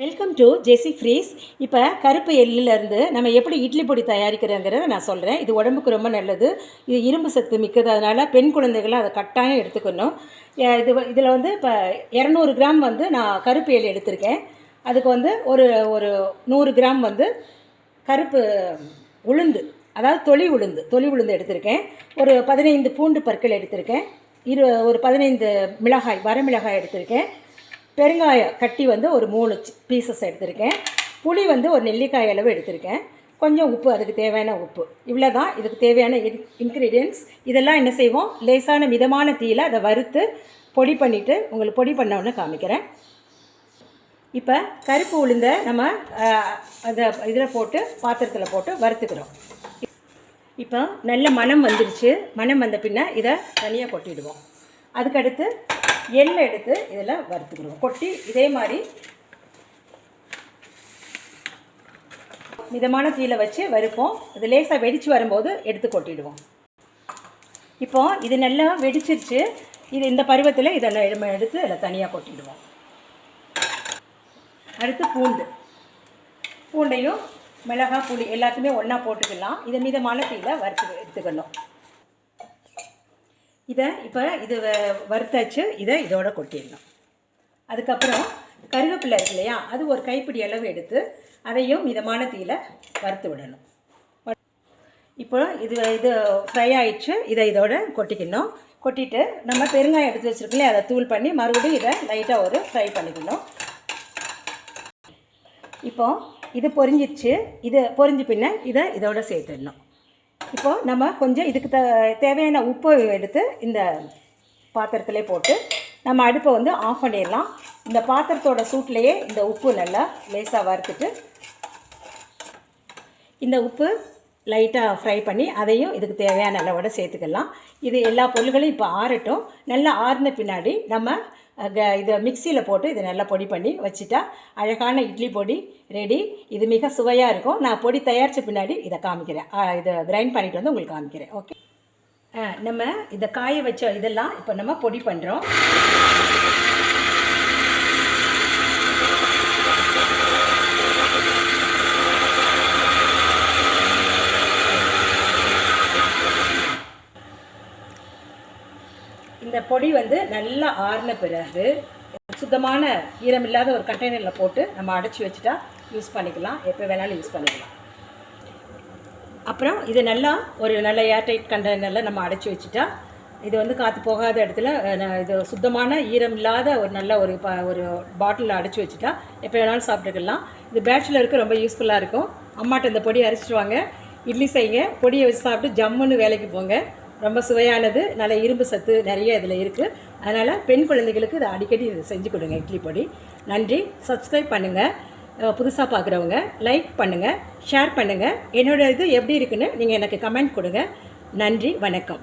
Welcome to Jesi freeze. இப்போ கருப்பு எள்ளிலேருந்து நம்ம எப்படி இட்லி பொடி தயாரிக்கிறோங்கிறத நான் சொல்கிறேன். இது உடம்புக்கு ரொம்ப நல்லது. இது இரும்பு சத்து மிக்கது. அதனால் பெண் குழந்தைகள்லாம் அதை கட்டாயம் எடுத்துக்கணும். இதில் வந்து இப்போ 200 கிராம் வந்து நான் கருப்பு எள் எடுத்திருக்கேன். அதுக்கு வந்து ஒரு ஒரு 100 கிராம் வந்து கருப்பு உளுந்து, அதாவது தொளி உளுந்து எடுத்திருக்கேன். ஒரு 15 பூண்டு பற்கள் எடுத்திருக்கேன். ஒரு 15 மிளகாய், வரமிளகாய் எடுத்திருக்கேன். பெருங்காய கட்டி வந்து ஒரு 3 பீசஸ் எடுத்திருக்கேன். புளி வந்து ஒரு நெல்லிக்காய் அளவு எடுத்திருக்கேன். கொஞ்சம் உப்பு, அதுக்கு தேவையான உப்பு. இவ்வளோ தான் இதுக்கு தேவையான இன்க்ரீடியன்ட்ஸ். இதெல்லாம் என்ன செய்வோம், லேசான மிதமான தீயில் அதை வறுத்து பொடி பண்ணிவிட்டு உங்களுக்கு பொடி பண்ணோன்னு காமிக்கிறேன். இப்போ கருப்பு உளுந்தை நம்ம அதை இதில் போட்டு பாத்திரத்தில் போட்டு வறுத்துக்கிறோம். இப்போ நல்ல மணம் வந்துடுச்சு. மணம் வந்த பின்ன இதை தனியாக கொட்டிடுவோம். அதுக்கடுத்து எள்ளை எடுத்து இதில் வறுத்துக்கிடுவோம். கொட்டி இதே மாதிரி மிதமான தீயில் வச்சு வறுப்போம். இது லேசாக வெடித்து வரும்போது எடுத்து கொட்டிடுவோம். இப்போ இது நல்லா வெடிச்சிருச்சு. இது இந்த பருவத்தில் இதை நம்ம எடுத்து இதில் தனியாக கொட்டிடுவோம். அடுத்து பூண்டையும் மிளகாய், புளி எல்லாத்தையுமே ஒன்றா போட்டுக்கலாம். இதை மிதமான தீயில் எடுத்துக்கணும். இப்போ இது வறுத்தாச்சு. இதோட கொட்டிடணும். அதுக்கப்புறம் கருவேப்பிலை இருக்கு இல்லையா, அது ஒரு கைப்பிடி அளவு எடுத்து அதையும் மிதமான தீயில் வறுத்து விடணும். இப்போ இது ஃப்ரை ஆயிடுச்சு. இதோட கொட்டிக்கணும். கொட்டிட்டு நம்ம பெருங்காயம் எடுத்து வச்சுருக்கோம், அதை தூள் பண்ணி மறுபடியும் இதை லைட்டாக ஒரு ஃப்ரை பண்ணிக்கணும். இப்போ இது பொரிஞ்சிடுச்சு. இது பொரிஞ்ச பின்ன இதோட சேர்த்துடணும். இப்போது நம்ம கொஞ்சம் இதுக்கு தேவையான உப்பு எடுத்து இந்த பாத்திரத்திலே போட்டு நம்ம அடுப்பை வந்து ஆஃப் பண்ணிடலாம். இந்த பாத்திரத்தோட சூட்லேயே இந்த உப்பு நல்லா லேசாக வறுத்துட்டு இந்த உப்பு லைட்டாக ஃப்ரை பண்ணி அதையும் இதுக்கு தேவையான அளவோட சேர்த்துக்கலாம். இது எல்லா பொருள்களையும் இப்போ ஆறட்டும். நல்லா ஆறின பின்னாடி நம்ம இதை மிக்சியில் போட்டு இதை நல்லா பொடி பண்ணி வச்சுட்டா அழகான இட்லி பொடி ரெடி. இது மிக சுவையாக இருக்கும். நான் பொடி தயாரித்த பின்னாடி இதை காமிக்கிறேன். இதை கிரைண்ட் பண்ணிவிட்டு வந்து உங்களுக்கு காமிக்கிறேன். ஓகே, நம்ம இதை காய வச்ச இதெல்லாம் இப்போ நம்ம பொடி பண்ணுறோம். இந்த பொடி வந்து நல்லா ஆறின பிறகு சுத்தமான ஈரமில்லாத ஒரு கண்டெய்னரில் போட்டு நம்ம அடைச்சி வச்சுட்டா யூஸ் பண்ணிக்கலாம். எப்போ வேணாலும் யூஸ் பண்ணிக்கலாம். அப்புறம் இது நல்லா ஒரு நல்ல ஏர்டைட் கண்டெய்னரில் நம்ம அடைச்சி வச்சுட்டா இது வந்து காற்று போகாத இடத்துல இது சுத்தமான ஈரம் இல்லாத ஒரு நல்ல ஒரு பாட்டிலில் அடைச்சி வச்சுட்டா எப்போ வேணாலும் சாப்பிட்டுக்கலாம். இது பேச்சுலருக்கு ரொம்ப யூஸ்ஃபுல்லாக இருக்கும். அம்மாட்ட இந்த பொடி அரைச்சிட்டு வாங்க, இட்லி செய்யுங்க, பொடியை வச்சு சாப்பிட்டு ஜம்முன்னு வேலைக்கு போங்க. ரொம்ப சுவையானது, நல்ல இரும்பு சத்து நிறைய இதில் இருக்குது. அதனால் பெண் குழந்தைகளுக்கு இதை அடிக்கடி இதை செஞ்சு கொடுங்க, இட்லி பொடி. நன்றி. சப்ஸ்கிரைப் பண்ணுங்கள். புதுசாக பார்க்குறவங்க லைக் பண்ணுங்கள், ஷேர் பண்ணுங்கள். என்னோடய இது எப்படி இருக்குன்னு நீங்கள் எனக்கு கமெண்ட் கொடுங்க. நன்றி, வணக்கம்.